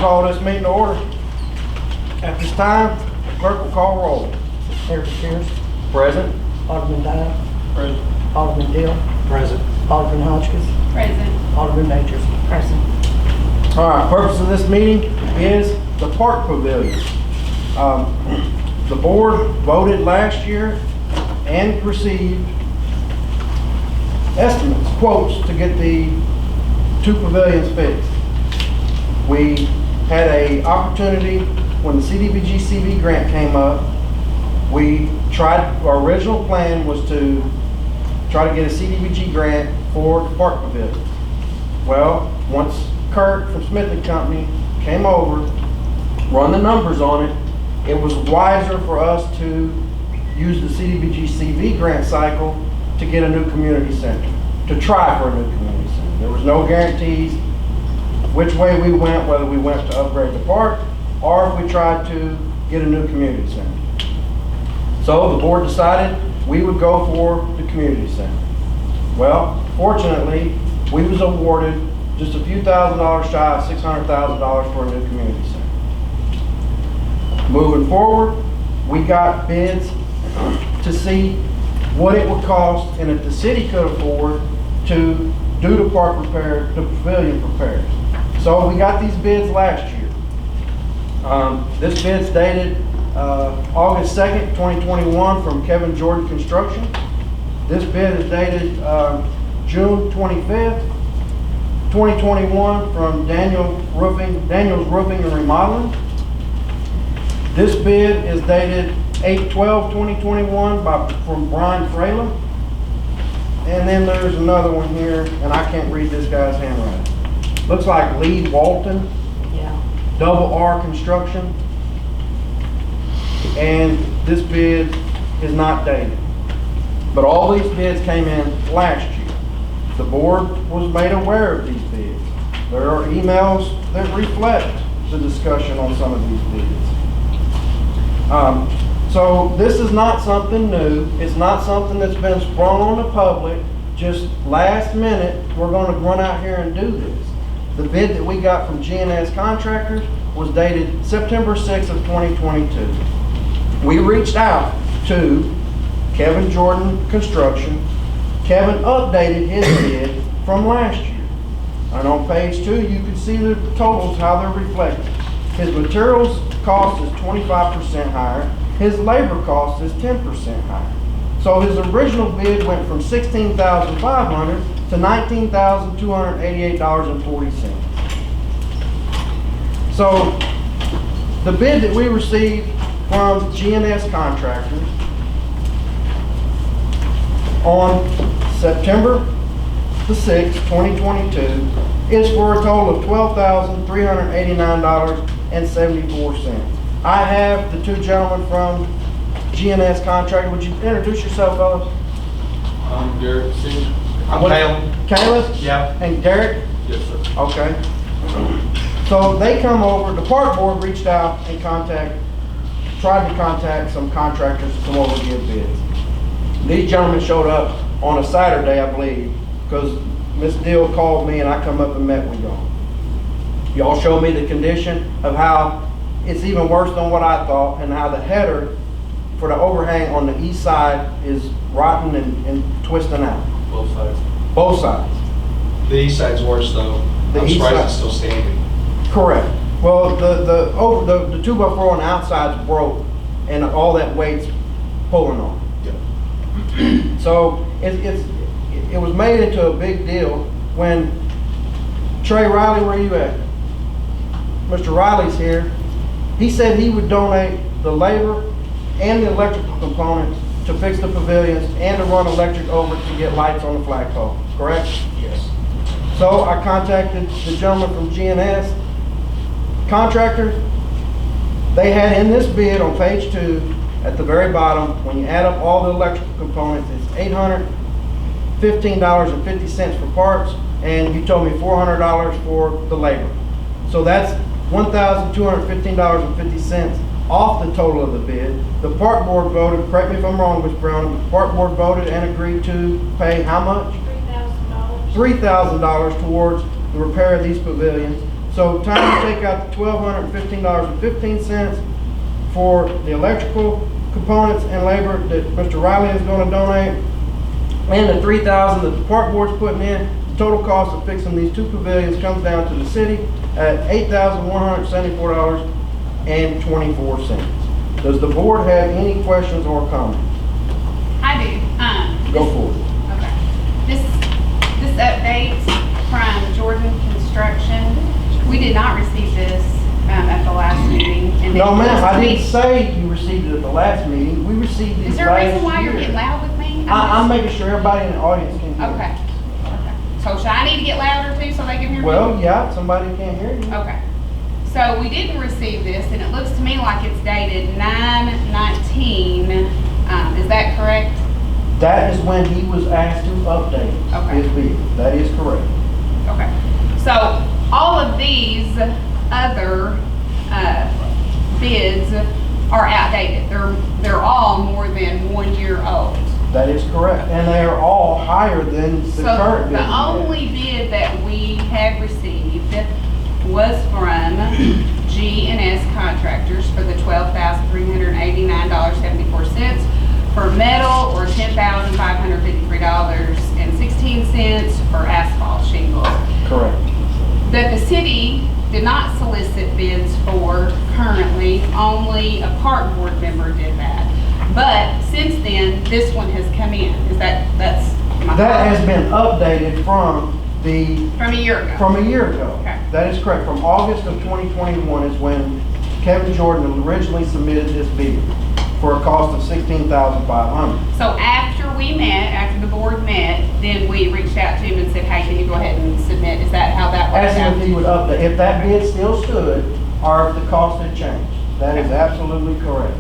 Call this meeting to order. At this time, the clerk will call roll. Eric Pierce. Present. Alderman Dow. Present. Alderman Dill. Present. Alderman Hodgkins. Present. Alderman Majors. Present. All right, purpose of this meeting is the park pavilion. The board voted last year and received estimates, quotes to get the two pavilions fixed. We had an opportunity when the CDBG-CV grant came up. Our original plan was to try to get a CDBG grant for the park pavilion. Well, once Kurt from Smith & Company came over, run the numbers on it, it was wiser for us to use the CDBG-CV grant cycle to get a new community center, to try for a new community center. There was no guarantees which way we went, whether we went to upgrade the park or if we tried to get a new community center. So the board decided we would go for the community center. Well, fortunately, we was awarded just a few $1,000s shy of $600,000 for a new community center. Moving forward, we got bids to see what it would cost and if the city could afford to do the park repair, the pavilion repairs. So we got these bids last year. This bid's dated August 2nd, 2021 from Kevin Jordan Construction. This bid is dated June 25th, 2021 from Daniel's Roofing and Remodeling. This bid is dated 8/12/2021 from Brian Fralin. And then there's another one here, and I can't read this guy's handwriting. Looks like Lee Walton, Yeah. Double R Construction. And this bid is not dated. But all these bids came in last year. The board was made aware of these bids. There are emails that reflect the discussion on some of these bids. So this is not something new. It's not something that's been sprung on the public. Just last minute, we're going to run out here and do this. The bid that we got from G&S Contractors was dated September 6th of 2022. We reached out to Kevin Jordan Construction. Kevin updated his bid from last year. And on page 2, you can see the totals, how they're reflected. His materials cost is 25% higher. His labor cost is 10% higher. So his original bid went from $16,500 to $19,288.40. So the bid that we received from G&S Contractors on September the 6th, 2022 is for a total of $12,389.74. I have the two gentlemen from G&S Contractor. Would you introduce yourself, fellas? I'm Derek Senior. I'm Caleb. Caleb? Yeah. And Derek? Yes, sir. Okay. So they come over, the park board reached out and tried to contact some contractors to come over and give bids. These gentlemen showed up on a Saturday, I believe, because Miss Dill called me and I come up and met with y'all. Y'all showed me the condition of how it's even worse than what I thought, and how the header for the overhang on the east side is rotten and twisting out. Both sides. Both sides. The east side's worse though. The I'm east surprised side- it's still standing. Correct. Well, the 2x4 on the outside's broke, and all that weight's pulling on. Yep. So it was made into a big deal when Trey Riley, where you at? Mr. Riley's here. He said he would donate the labor and the electrical components to fix the pavilions and to run electric over to get lights on the flagpole, correct? Yes. So I contacted the gentleman from G&S Contractors. They had in this bid on page 2, at the very bottom, when you add up all the electrical components, it's $815.50 for parts, and you told me $400 for the labor. So that's $1,215.50 off the total of the bid. The park board voted, correct me if I'm wrong, Ms. Brown, the park board voted and agreed to pay how much? $3,000. $3,000 towards the repair of these pavilions. So time to take out the $1,215.15 for the electrical components and labor that Mr. Riley is gonna donate, and the $3,000 that the park board's putting in. The total cost of fixing these two pavilions comes down to the city at $8,174.24. Does the board have any questions or comments? I do. Go for it. Okay. This update from Jordan Construction, we did not receive this at the last meeting. And No, it ma'am, looks I to me- didn't say you received it at the last meeting. We received these Is there a reason why you're last getting year. loud with me? I'm making sure everybody in the audience can hear. Okay. Okay. So should I need to get louder too so they can hear me? Well, yeah, somebody can't hear you. Okay. So we didn't receive this, and it looks to me like it's dated 9/19. Is that correct? That is when he was asked to update Okay. his bid. That is correct. Okay. So all of these other bids are outdated. They're all more than 1 year old. That is correct. And they are all higher than the So current bid. the only bid that we had received was from G&S Contractors for the $12,389.74 for metal, or $10,553.16 for asphalt shingles. Correct. That the city did not solicit bids for currently, only a park board member did that. But since then, this one has come in. That's my That has been updated from from a year ago? a year ago. Okay. That is correct. From August of 2021 is when Kevin Jordan originally submitted this bid for a cost of $16,500. So after we met, after the board met, then we reached out to him and said, hey, can you go ahead and submit? Is that how that works Asked him out? if he would update, if that bid still stood, or if the cost had changed. That is absolutely correct.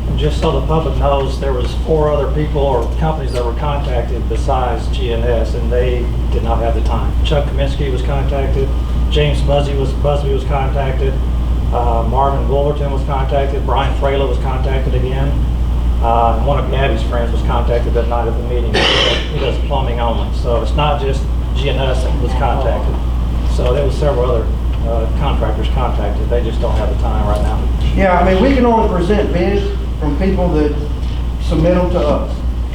And just so the public knows, there was 4 other people or companies that were contacted besides GNS, and they did not have the time. Chuck Kaminsky was contacted, James Busby was contacted, Marvin Wolverton was contacted, Brian Fraley was contacted again. One of Gabby's friends was contacted that night at the meeting. He does plumbing only, so it's not just GNS that was contacted. So there was several other contractors contacted. They just don't have the time right now. Yeah, I mean, we can only present bids from people that submit them to us.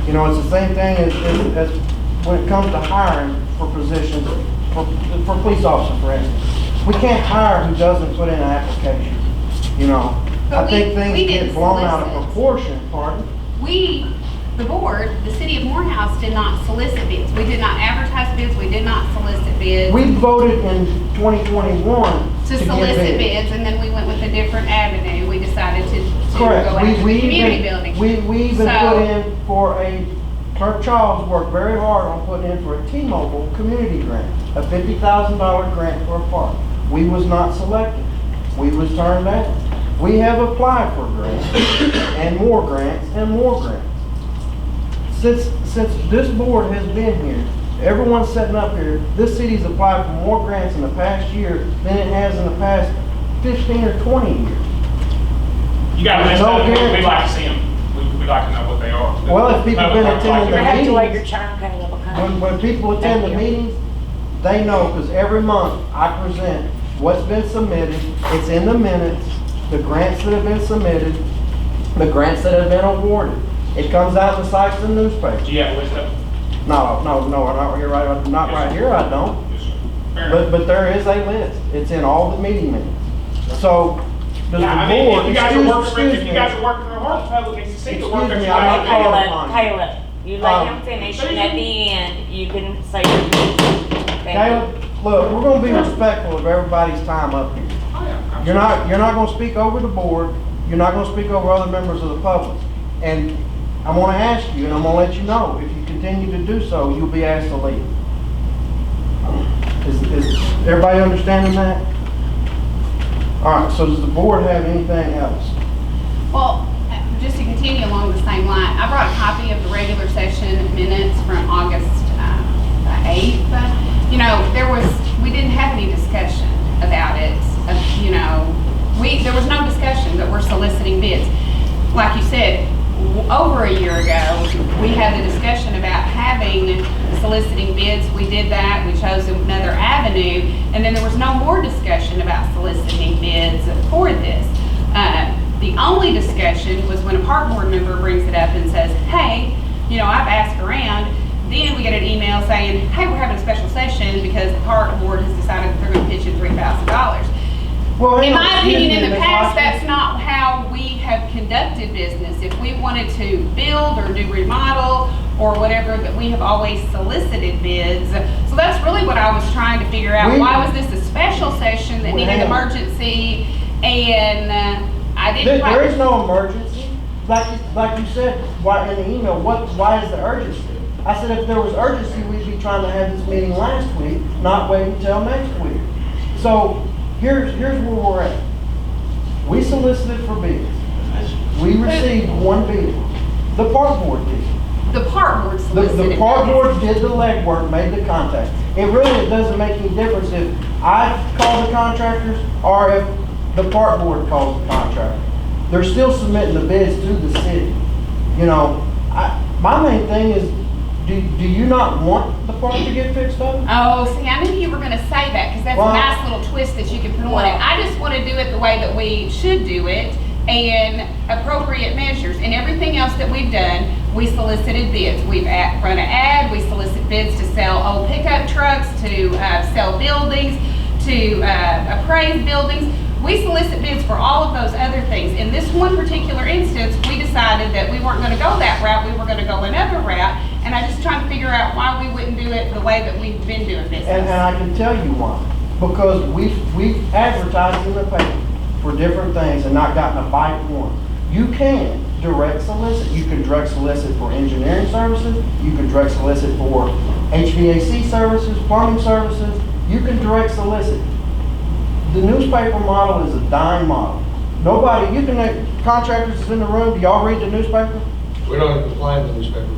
You know, it's the same thing as when it comes to hiring for positions, for police officers, for instance. We can't hire who doesn't put in an application, you know. But I think we things didn't get blown out of solicit. proportion, pardon. The board, the city of Morehouse did not solicit bids. We did not advertise bids, we did not solicit bids. We voted in 2021 To get solicit bids, and then we went with a different avenue. We decided to go Correct. after the community building. We even So- put in for Kirk Charles worked very hard on putting in for a T-Mobile community grant, a $50,000 grant for a park. We was not selected. We was turned down. We have applied for grants and more grants and more grants. Since this board has been here, everyone's sitting up here, this city's applied for more grants in the past year than it has in the past 15 or 20 years. You got a list No of them, guarantee. we'd like to see them, we'd like to know what they are. Well, if people been attending You the have to wait your meetings, turn, Caleb, okay? when people attend the Thank you. meetings, they know, because every month I present what's been submitted, it's in the minutes, the grants that have been submitted, the grants that have been awarded. It comes out in the sites and newspapers. Do you have a list of them? No, not here, not right here, I don't. Yes, sir. Fair enough. But there is a list. It's in all the meeting minutes. So, does Yeah, I the mean, board, if you guys are working, excuse if you me, guys are working real hard, the public needs to see the work that Excuse you me, I'm not guys are doing. calling- Caleb, you let him finish, and at the end, you can say your piece. Thank Caleb, you. look, we're gonna be respectful of everybody's time up here. Oh, yeah, You're not gonna speak over the board, you're not gonna speak over other members of the public. And I'm gonna ask you, and I'm gonna let you know, if you continue to do so, you'll be asked to leave. Is everybody understanding that? All right, so does the board have anything else? Well, just to continue along the same line, I brought a copy of the regular session minutes from August the 8th. You know, we didn't have any discussion about it. You know, there was no discussion that we're soliciting bids. Like you said, over a year ago, we had the discussion about having soliciting bids, we did that, we chose another avenue, and then there was no more discussion about soliciting bids for this. The only discussion was when a park board member brings it up and says, hey, I've asked around, then we get an email saying, hey, we're having a special session because the park board has decided that they're gonna pitch in $3,000. Well, In my opinion, in the Ms. past, Hopkins, that's not how we have conducted business. If we wanted to build or do remodel or whatever, that we have always solicited bids. So that's really what I was trying to figure out. Why was this a special session that needed emergency? And I didn't. There is no emergency. Like you said, why in the email, why is the urgency? I said if there was urgency, we'd be trying to have this meeting last week, not wait until next week. So here's where we're at. We solicited for bids. We received one bid. The park board did. The park board solicited. The park bids. board did the legwork, made the contact. It really doesn't make any difference if I call the contractors or if the park board calls the contractor. They're still submitting the bids to the city. My main thing is, do you not want the park to get fixed up? Oh, see, I knew you were gonna say that, because that's Well, a nice little twist that you can put on it. I just wanna do it the way that we should do it, and appropriate measures. And everything else that we've done, we solicited bids. We've run an ad, we solicit bids to sell old pickup trucks, to sell buildings, to appraise buildings. We solicit bids for all of those other things. In this one particular instance, we decided that we weren't gonna go that route, we were gonna go another route, and I just trying to figure out why we wouldn't do it the way that we've been doing business. And I can tell you why. Because we've advertised in the paper for different things and not gotten a bite one. You can direct solicit. You can direct solicit for engineering services. You can direct solicit for HVAC services, plumbing services. You can direct solicit. The newspaper model is a dying model. Nobody, contractors is in the room, do y'all read the newspaper? We don't even play in the newspaper.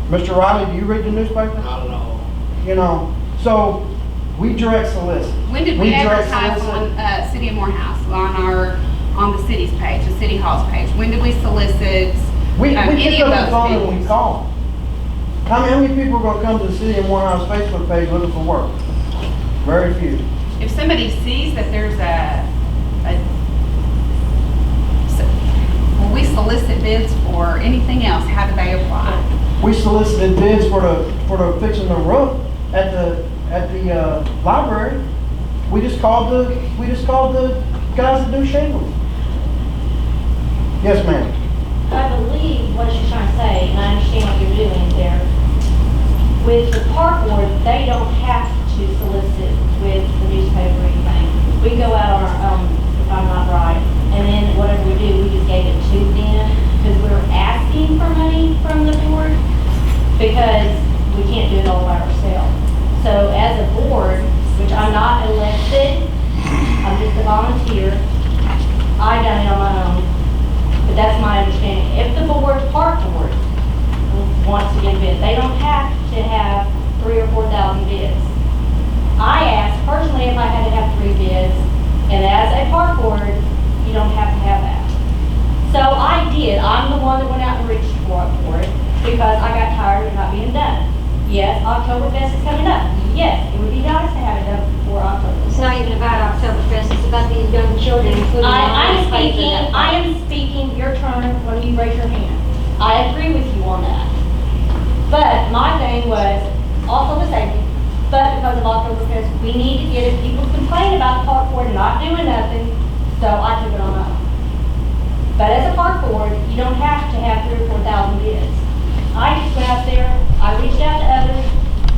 Mr. Riley, do you read the newspaper? Not at all. So we direct solicit. When did we direct advertise solicit. on City of Morehouse, on the city's page, the City Hall's page? When did we solicit We any pick of up the those phone and we bids? call. How many people are gonna come to the City of Morehouse Facebook page looking for work? Very few. If somebody sees that there's when we solicit bids for anything else, how do they apply? We solicited bids for the fixing the roof at the library. We just called the guys that do shingles. Yes, ma'am. I believe what you're trying to say, and I understand what you're doing there. With the park board, they don't have to solicit with the newspaper or anything. We go out on our own, if I'm not right, and then whatever we do, we just gave it to them, because we're asking for money from the board, because we can't do it all by ourselves. So as a board, which I'm not elected, I'm just a volunteer, I done it on my own. But that's my understanding. If the park board wants to get a bid, they don't have to have 3,000 or 4,000 bids. I asked personally if I had to have 3 bids, and as a park board, you don't have to have that. So I did. I'm the one that went out and reached for it because I got tired of not being done. Yes, Oktoberfest is coming up. Yes, it would be nice to have it done before October. It's not even about Oktoberfest, it's about these young children, including I am speaking, your turn when you raise your hand. I agree with you on that. But my thing was also the safety, but because of Oktoberfest, we need to get it, people complain about the park board not doing nothing, so I took it on up. But as a park board, you don't have to have 3,000 or 4,000 bids. I just went out there, I reached out to others,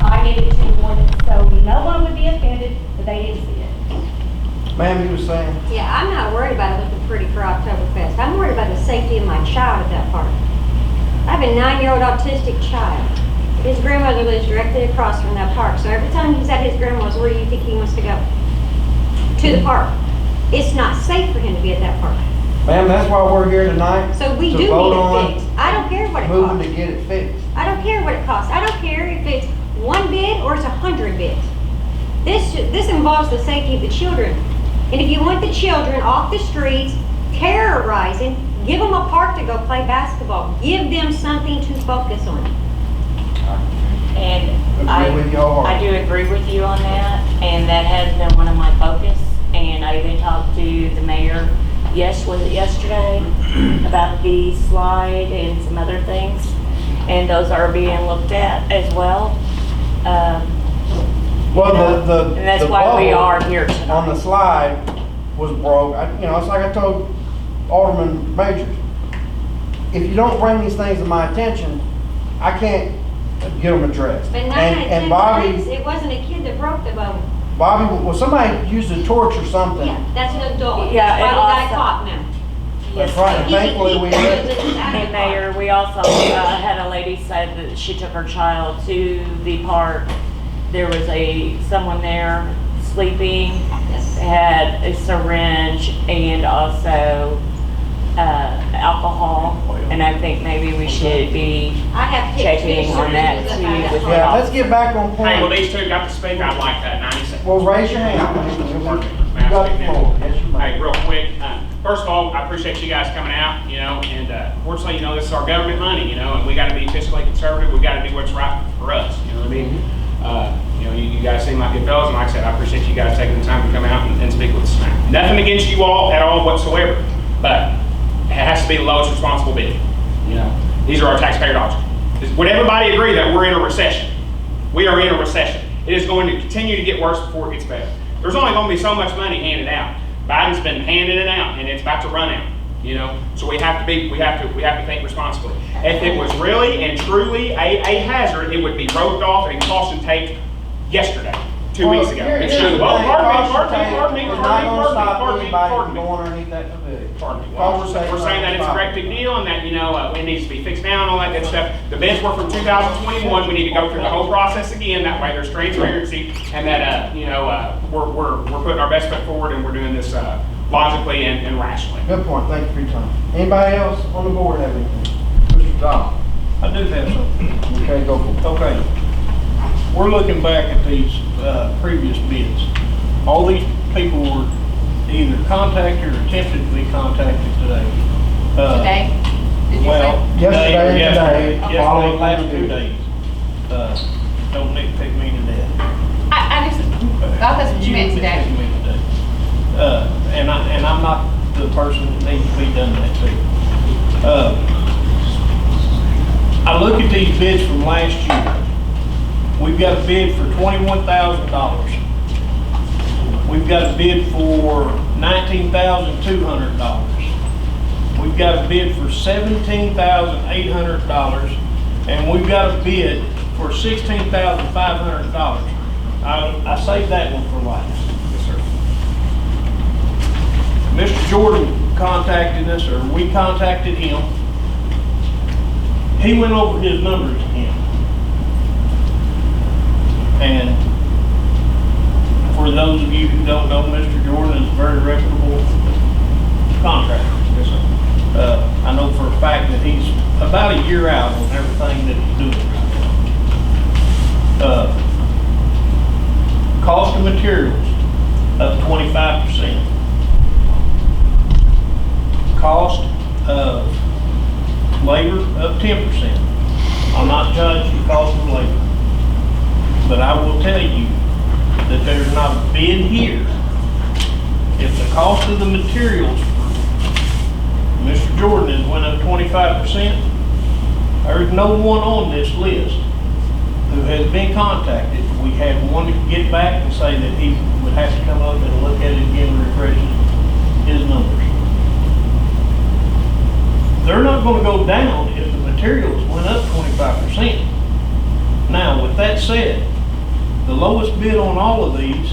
I gave it to the board, so no one would be offended, but they didn't see it. Ma'am, you were saying? Yeah, I'm not worried about it looking pretty for Oktoberfest. I'm worried about the safety of my child at that park. I have a 9-year-old autistic child. His grandmother lives directly across from that park, so every time he's at his grandma's, where do you think he wants to go? To the park. It's not safe for him to be at that park. Ma'am, that's why we're here tonight. So we to do vote need on it fixed. I don't care what it moving costs. to get it fixed. I don't care what it costs. I don't care if it's 1 bid or it's 100 bids. This involves the safety of the children. And if you want the children off the streets, terrorizing, give them a park to go play basketball. Give them something to focus on. And Agree with you I do wholeheartedly. agree with you on that, and that has been one of my focus. And I even talked to the mayor, was it yesterday, about the slide and some other things. And those are being looked at as well. Well, the. And that's the why we bubble are here On the tonight. slide was broke. It's like I told Alderman Majors. If you don't bring these things to my attention, I can't get them addressed. But 9 out of And 10 Bobby, times, it wasn't a kid that broke the bubble. well, somebody used a torch or something. Yeah, that's an adult. Yeah, and Probably got also- caught now. That's right, and thankfully we And Mayor, we also had a lady say that she took her child to the park. There was someone there sleeping, Yes. had a syringe and also alcohol. And I think maybe we should be I have checking pictures on that of too that. with Yeah, let's get back on Hey, well, point. these two got to speak, I'd like that 90 seconds. Well, raise your hand. You got the floor. Yes, you may. Hey, real quick, first of all, I appreciate you guys coming out, and fortunately, this is our government money, and we gotta be fiscally conservative, we gotta do what's right for us, you know what I mean? You guys seem like good fellows, and like I said, I appreciate you guys taking the time to come out and speak with us tonight. Nothing against you all at all whatsoever, but it has to be the lowest responsible bid, These are our taxpayer dollars. Would everybody agree that we're in a recession? We are in a recession. It is going to continue to get worse before it gets better. There's only going to be so much money handed out. Biden's been handing it out, and it's about to run out. So we have to think responsibly. If it was really and truly a hazard, it would be roped off and caution taped yesterday, 2 weeks ago. It should. Well, pardon me. It's not gonna stop anybody from going underneath that pavilion. Well, we're saying that it's a great big deal and that, it needs to be fixed down, all that good stuff. The bids were from 2021, we need to go through the whole process again, that way there's transparency, and that, we're putting our best foot forward and we're doing this, logically and rationally. Good point, thank you for your time. Anybody else on the board have anything? Mr. Dodd? I do have something. Okay, go for it. Okay. We're looking back at these previous bids. All these people were either contacted or attempted to be contacted today. Today? Did you Well, say? Yesterday and today. Yesterday, last 2 days. Don't nitpick me to death. I just thought that's what you meant today. nitpick me to death. And I'm not the person that needs to be done that to. I look at these bids from last year. We've got a bid for $21,000. We've got a bid for $19,200. We've got a bid for $17,800, and we've got a bid for $16,500. I saved that one for last. Yes, sir. Mr. Jordan contacted us, or we contacted him. He went over his numbers again. And for those of you who don't know, Mr. Jordan is a very reputable contractor. Yes, sir. I know for a fact that he's about a year out on everything that he's doing right now. Cost of materials up 25%. Cost of labor up 10%. I'm not judging the cost of labor, but I will tell you that there's not a bid here. If the cost of the materials for Mr. Jordan has went up 25%, there's no one on this list who has been contacted. We had one to get back and say that he would have to come up and look at it again and refresh his numbers. They're not going to go down if the materials went up 25%. Now, with that said, the lowest bid on all of these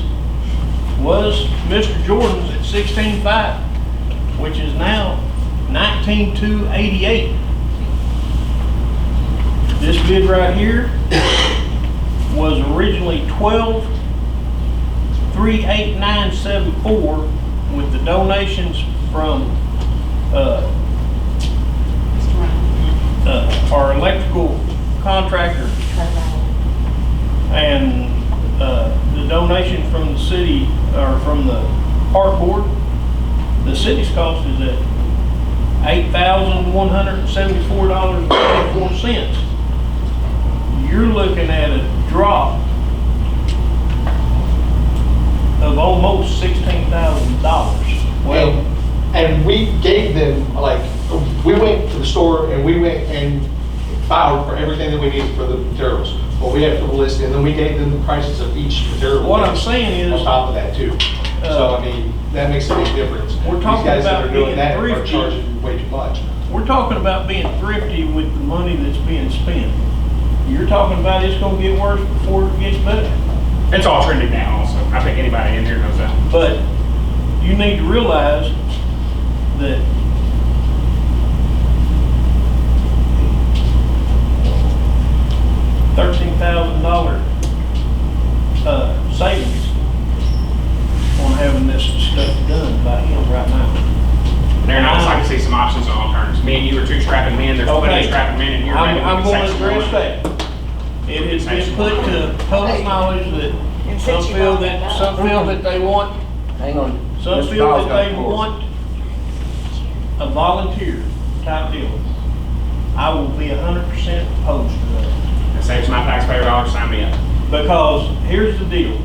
was Mr. Jordan's at $16,500, which is now $19,288. This bid right here was originally $12,38974 with the donations from our electrical contractor and the donation from the city, or from the park board. The city's cost is at $8,174.24. you're looking at a drop of almost $16,000. Well, and we gave them, like, we went to the store and we went and filed for everything that we needed for the materials. Well, we have to list, and then we gave them the prices of each material. What I'm saying is, on top of that too. So, I mean, that makes a big difference. We're talking These guys that about are doing being that are thrifty. charging way too much. we're talking about being thrifty with the money that's being spent. You're talking about it's gonna get worse before it gets better. It's all trending down also. I think anybody in here knows that. But you need to realize that $13,000 savings on having this stuff done by him right now. Darren, I would like to see some options and alternatives. Me and you are two strapping men, there's plenty of strapping men in here. Maybe we I'm can going save to some address money. that. It has been put to public knowledge that And some since you feel brought that, that up. some feel that they want, Hang on. some Mr. feel Bowles that got they the floor. want a volunteer type deal. I will be 100% opposed to that. It saves my taxpayer dollars, sign me up. Because here's the deal.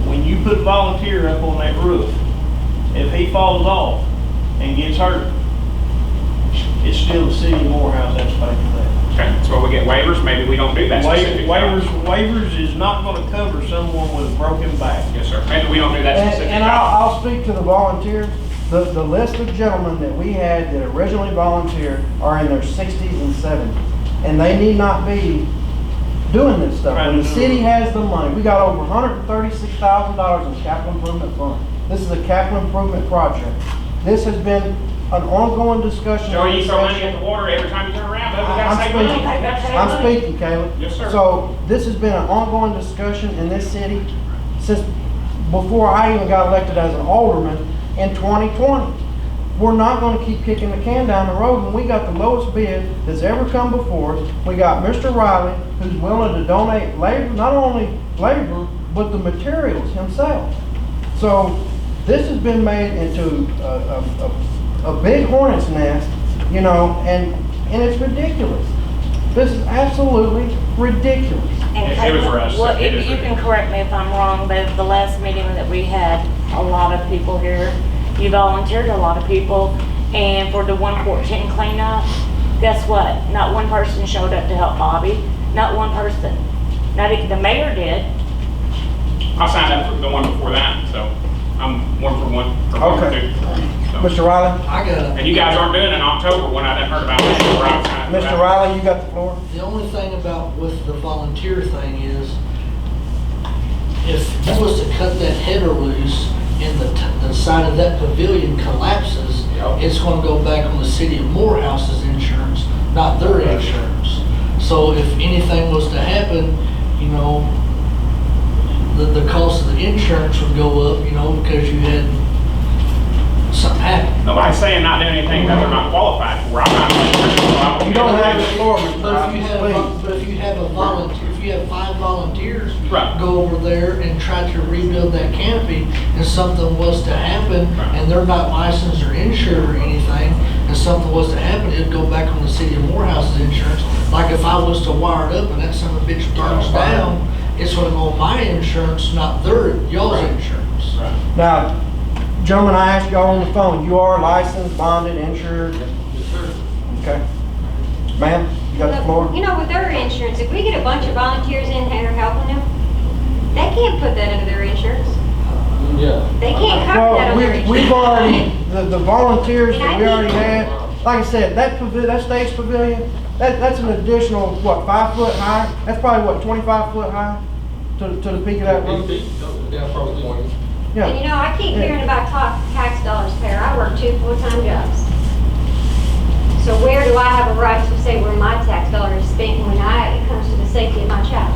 When you put a volunteer up on that roof, if he falls off and gets hurt, it's still the city of Morehouse that's paying for that. Okay, that's where we get waivers. Maybe we don't do that specific. Waivers is not gonna cover someone with a broken back. Yes, sir. Maybe we don't do that specific. And I'll speak to the volunteers. The list of gentlemen that we had that originally volunteered are in their 60s and 70s. And they need not be doing this stuff. When the city has the money, we got over $136,000 in capital improvement fund. This is a capital improvement project. This has been an ongoing discussion. Joey, you throw money at the water every time you turn around, but we gotta I'm save money. speaking, I'm speaking, Caleb. Yes, sir. So this has been an ongoing discussion in this city since before I even got elected as an alderman in 2020. We're not gonna keep kicking the can down the road when we got the lowest bid that's ever come before us. We got Mr. Riley, who's willing to donate labor, not only labor, but the materials himself. So this has been made into a big hornet's nest, you know, and it's ridiculous. This is absolutely ridiculous. It was rushed. Well, It is you can ridiculous. correct me if I'm wrong, but at the last meeting that we had, a lot of people here, you volunteered a lot of people, and for the 114 cleanup, guess what? Not one person showed up to help Bobby, not one person. Not even the mayor did. I signed up for the one before that, so I'm one for one. Okay. So. Mr. Riley? I got And you guys aren't doing it in October when I done heard about it. Where I was trying to- Mr. Riley, you got the floor. the only thing about with the volunteer thing is, if you was to cut that header loose and the side of that pavilion collapses, it's gonna go back on the city of Morehouse's insurance, not their insurance. So if anything was to happen, you know, the cost of the insurance would go up, you know, because you had something happen. Nobody's saying not doing anything that they're not qualified for. I'm not. You don't have the floor, Mr. But Riley, if you have a volunteer, if you have 5 volunteers, Right. go over there and try to rebuild that canopy, and something was to happen, Right. and they're not licensed or insured or anything, and something was to happen, it'd go back on the city of Morehouse's insurance. Like if I was to wire it up and that son of a bitch burns down, it's gonna go on my insurance, not y'all's insurance. Right. Now, gentlemen, I asked y'all on the phone, you are licensed, bonded, insured? Okay. Ma'am, you got the floor? You know, with their insurance, if we get a bunch of volunteers in here helping them, they can't put that into their insurance. Yeah. They can't cover that Well, on their we've insurance. already, the volunteers that we already had, like I said, that stage pavilion, that's an additional, what, 5 foot high? That's probably, what, 25 foot high to the peak of that roof? Yeah, probably 20. And Yeah. you know, I keep hearing about tax dollars pair. I work 2 full-time jobs. So where do I have a right to say where my tax dollar is spent when it comes to the safety of my child?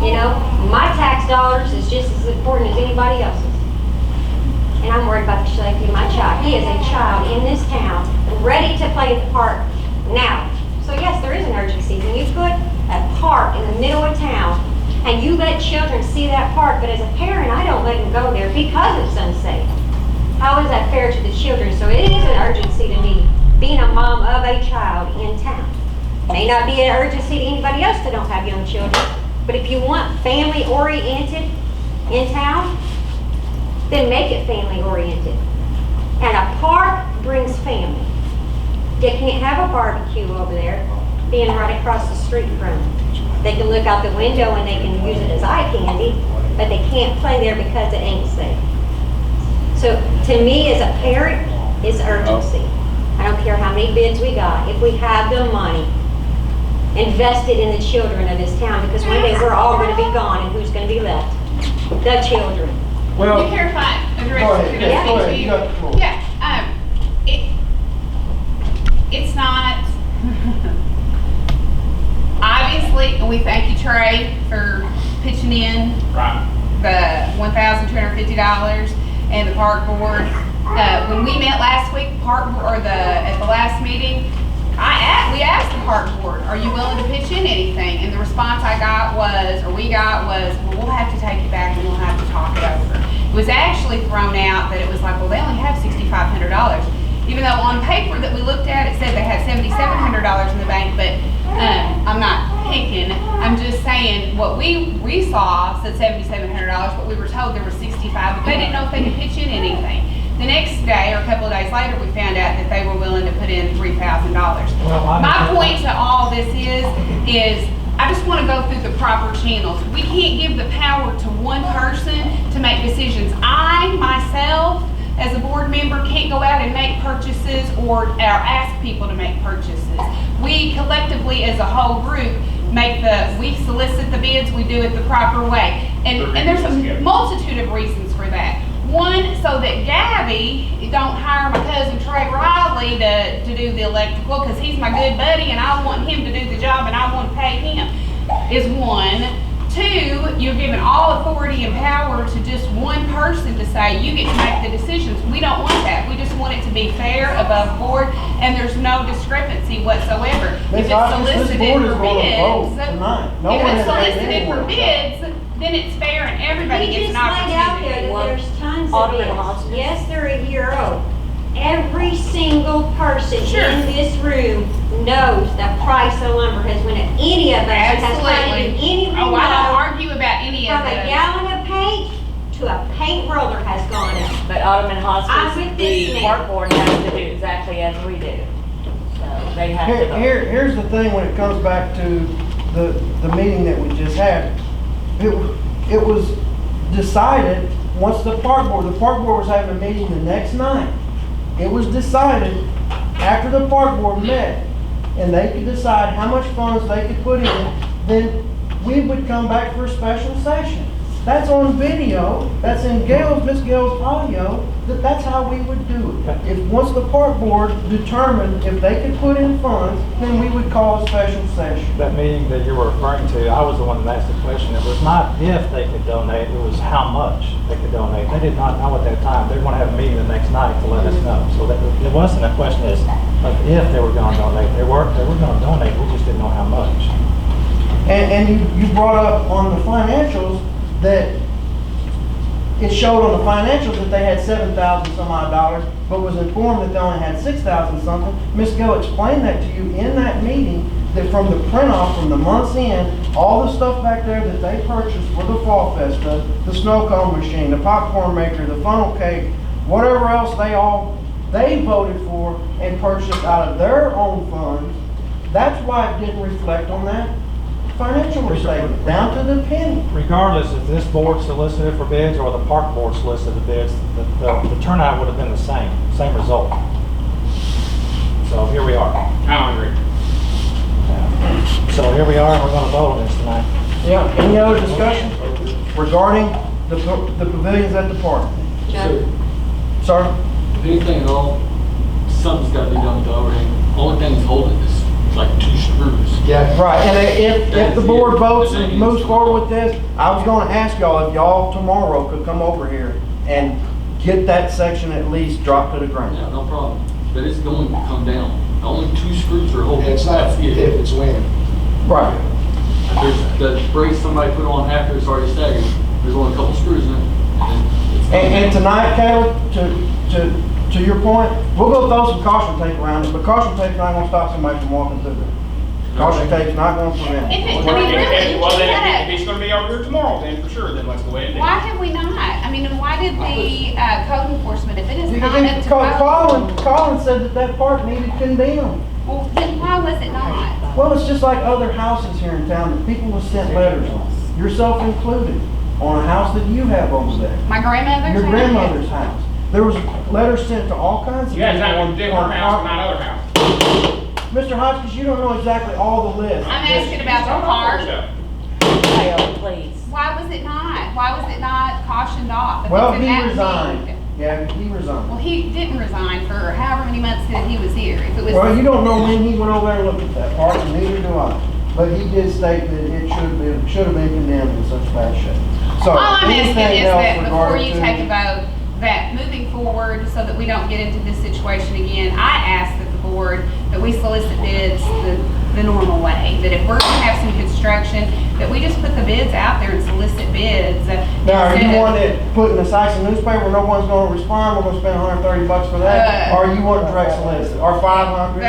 You know, my tax dollars is just as important as anybody else's. And I'm worried about the safety of my child. He is a child in this town, ready to play at the park now. So yes, there is an urgency. When you put a park in the middle of town and you let children see that park, but as a parent, I don't let them go there because it's unsafe. How is that fair to the children? So it is an urgency to me, being a mom of a child in town. May not be an urgency to anybody else that don't have young children, but if you want family oriented in town, then make it family oriented. And a park brings family. You can't have a barbecue over there being right across the street from them. They can look out the window and they can use it as eye candy, but they can't play there because it ain't safe. So to me, as a parent, it's urgency. I don't care how many bids we got. If we have the money invested in the children of this town, because one day we're all going to be gone, and who's going to be left? The children. Well, You care if I address go ahead, it? yeah, go ahead, you got the floor. Yeah, it's not, obviously, and we thank you, Trey, for pitching in Right. the $1,250 and the park board. When we met last week, at the last meeting, we asked the park board, are you willing to pitch in anything? And the response we got was, well, we'll have to take it back and we'll have to talk it over. It was actually thrown out that it was like, well, they only have $6,500. Even though on paper that we looked at, it said they had $7,700 in the bank, but I'm not picking. I'm just saying what we saw said $7,700, but we were told there was $65,000, but they didn't know if they could pitch in anything. The next day, or a couple of days later, we found out that they were willing to put in $3,000. My point to all this is I just want to go through the proper channels. We can't give the power to one person to make decisions. I, myself, as a board member, can't go out and make purchases or ask people to make purchases. We collectively, as a whole group, we solicit the bids, we do it the proper way. And there's a multitude of reasons for that. One, so that Gabby don't hire my cousin Trey Riley to do the electrical, because he's my good buddy and I want him to do the job and I want to pay him, is one. Two, you're giving all authority and power to just one person to say, you get to make the decisions. We don't want that. We just want it to be fair, above board, and there's no discrepancy whatsoever. If it's solicited for bids, then it's fair and everybody gets an opportunity. He just laid out there that there's tons of Alderman bids. Hodgson. Yes, they're a year old. Every single person Sure. in this room knows the price of lumber has went up. Any of us has Absolutely. planted any Oh, I don't remote argue about any of from a that. gallon of paint to a paint roller has gone up. But Alderman I'm Hoskins, with this the man. park board has to do exactly as we do. So they have to vote. Here's the thing when it comes back to the meeting that we just had. It was decided, once the park board was having a meeting the next night. It was decided after the park board met and they could decide how much funds they could put in, then we would come back for a special session. That's on video, that's in Miss Gale's audio, that's how we would do it. If once the park board determined if they could put in funds, then we would call a special session. That meeting that you were referring to, I was the one that asked the question. It was not if they could donate, it was how much they could donate. They did not know at that time. They were going to have a meeting the next night to let us know. So it wasn't a question of if they were going to donate. They were going to donate, we just didn't know how much. And you brought up on the financials that it showed on the financials that they had $7,000 some odd dollars, but was informed that they only had $6,000 something. Ms. Gill explained that to you in that meeting, that from the print off, from the month's end, all the stuff back there that they purchased for the Fall Fest, the snow cone machine, the popcorn maker, the funnel cake, whatever else they voted for and purchased out of their own funds, that's why it didn't reflect on that financial statement, down to the penny. Regardless if this board solicited for bids or the park board solicited the bids, the turnout would have been the same result. So here we are. I don't agree. So here we are, and we're going to vote on this tonight. Yeah, any other discussion regarding the pavilions at the park? Joe? Sir? If anything at all, something's got to be done with the overhang. Only thing that's holding it is like 2 screws. Yeah, right, and if the board votes and moves forward with this, I was gonna ask y'all if y'all tomorrow could come over here and get that section at least dropped to the ground. Yeah, no problem. But it's going to come down. Only 2 screws are holding it. It's not That's if, it. it's when. Right. There's the brace somebody put on after it's already staggered. There's only a couple screws in it. And tonight, Caleb, to your point, we'll go throw some caution tape around it, but caution tape not gonna stop somebody from walking through there. Caution tape's not gonna prevent If it. it, I mean, really, Well, then, shut if he's gonna be over here tomorrow, then for sure, then let's go ahead and do Why it. have we not? I mean, and why did the code enforcement, if it is not up to Because code? Colin said that that park needed condemned. Well, then why was it not? Well, it's just like other houses here in town that people have sent letters on, yourself included, on a house that you have over there. My grandmother's Your house? grandmother's house. There was letters sent to all kinds of You guys people have on a different house, not other house. Mr. Hotchkiss, you don't know exactly all the lists. I'm asking about the park. Kyle, please. Why was it not? Why was it not cautioned off? If Well, it's in he that resigned. need? Yeah, he Well, resigned. he didn't resign for however many months that he was here. If it was. Well, you don't know when he went over there and looked at that park, and neither do I. But he did state that it should have been condemned in such bad shape. So, All I'm asking anything is else that before regarding you to- take a vote, that moving forward, so that we don't get into this situation again, I ask that the board, that we solicit bids the normal way. That if we're gonna have some construction, that we just put the bids out there and solicit bids. Now, are instead you of- wanting it put in the Saxon newspaper, no one's gonna respond, we're gonna spend $130 for that? Or you want direct solicit, or 500?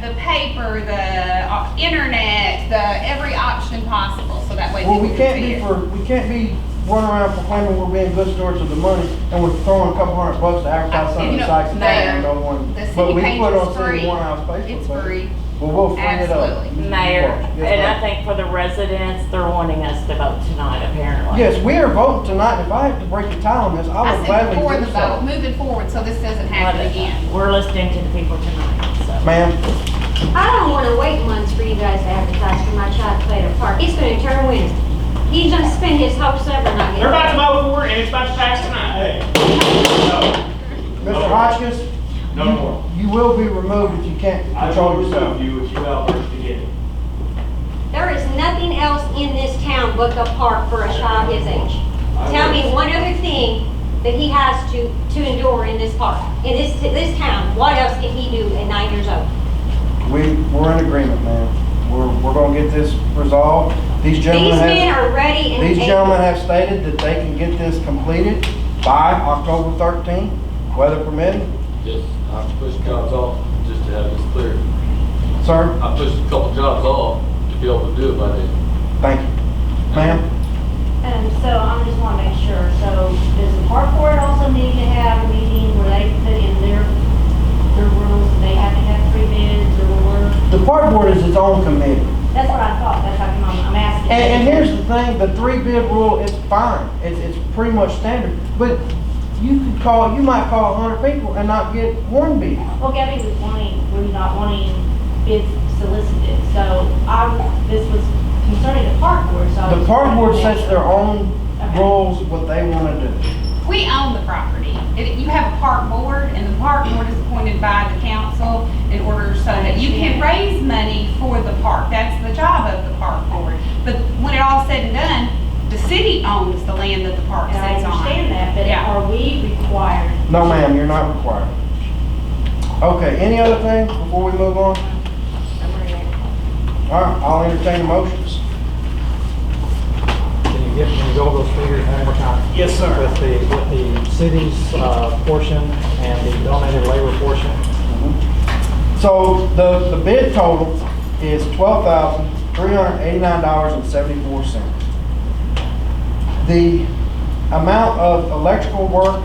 The paper, the internet, every option possible, so that way Well, people we can see it. we can't be running around proclaiming we're being good stewards of the money, and we're throwing a couple $100 to advertise something You in know, Saxon Mayor, and no one. the But city we page put it on is City free. One House Facebook. It's page. free. Well, we'll free it up. Absolutely. Mayor, Yes, and I ma'am. think for the residents, they're wanting us to vote tonight, apparently. Yes, we are voting tonight. If I have to break the tie on this, I I will said gladly before do the so. vote, moving forward, so this doesn't happen again. We're listening to the people tonight, so. Ma'am, I don't wanna wait months for you guys to advertise for my child to play at a park. It's gonna turn Wednesday. He's gonna spend his whole summer not They're about to getting. vote for it, and it's about to pass tonight. Mr. Hotchkiss, No more. you will be removed if you can't I control will yourself. remove you if you outburst again. There is nothing else in this town but the park for a child his age. Tell me one other thing that he has to endure in this park, in this town. What else can he do at 9 years old? We're in agreement, ma'am. We're gonna get this resolved. These gentlemen These men have, are ready and these able. gentlemen have stated that they can get this completed by October 13th, weather permitting. Yes, I pushed jobs off just to have this cleared. Sir, I pushed a couple jobs off to be able to do it by then. thank you. Ma'am? So I just want to make sure, so does the park board also need to have a meeting where they put in their rules, and they have to have 3 bids, or? The park board is its own committee. That's what I thought, that's how come I'm asking. And here's the thing, the 3-bid rule is fine. It's pretty much standard. But you might call 100 people and not get one bid. Well, Gabby was we're not wanting bids solicited, so this was concerning the park board, so. The park board sets their own rules, what they want to do. We own the property. You have a park board, and the park board is appointed by the council in order so that you can raise money for the park. That's the job of the park board. But when it all said and done, the city owns the land that the park And I sits on. understand that, but Yeah. are we required? No, ma'am, you're not required. Okay, any other thing before we move on? All right, I'll entertain the motions. Can you go over those figures one more time? Yes, sir. With the city's portion and the donated labor portion? So the bid total is $12,389.74. The amount of electrical work,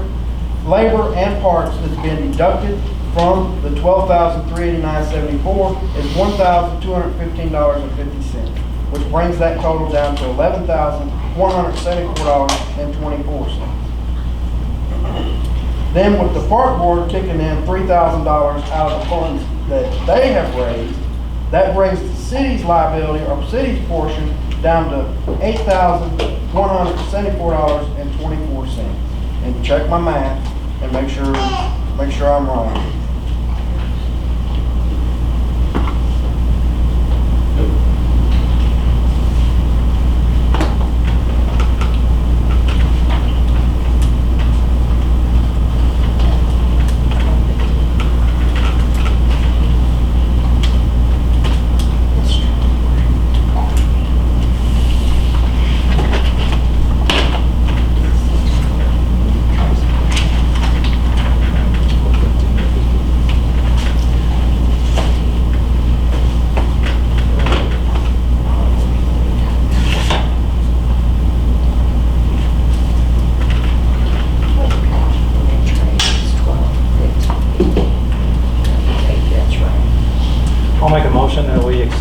labor, and parts that's been deducted from the $12,389.74 is $1,215.50, which brings that total down to $11,174.24. Then with the park board kicking in $3,000 out of the funds that they have raised, that brings the city's liability or city's portion down to $8,174.24. And check my math and make sure I'm right.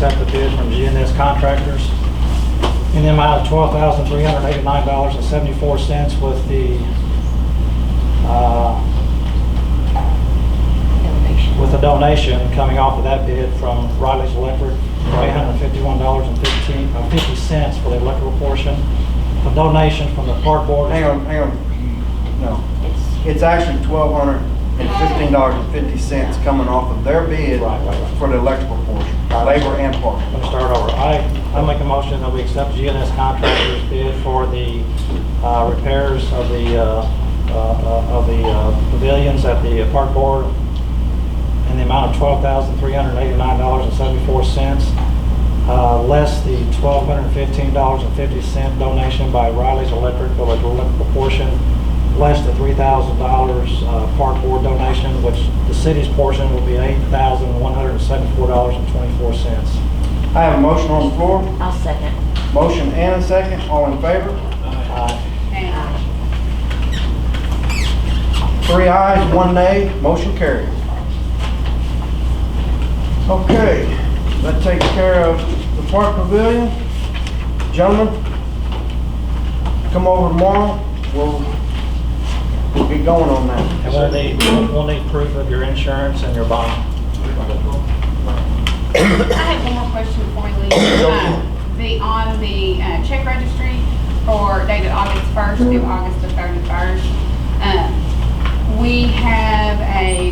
accept the bid from GNS Contractors in the amount of $12,389.74 with the with a donation coming off of that bid from Riley's Electric, $851.50 for the electrical portion. A donation from the park board. Hang on. No. It's actually $1,215.50 coming off of their bid Right. for the electrical portion, labor and park. Let me start over. I make a motion that we accept GNS Contractors bid for the repairs of the pavilions at the park board in the amount of $12,389.74, less the $1,215.50 donation by Riley's Electric for the electrical portion, less the $3,000 park board donation, which the city's portion will be $8,174.24. I have a motion on the floor. I'll second. Motion and a second. All in favor? And 3 ayes, 1 nay. Motion carries. Okay, that takes care of the park pavilion. Gentlemen, come over tomorrow. We'll get going on that. And we'll need proof of your insurance and your bond. I have one more question before we leave. On the check registry for dated August 1st through August the 31st, we have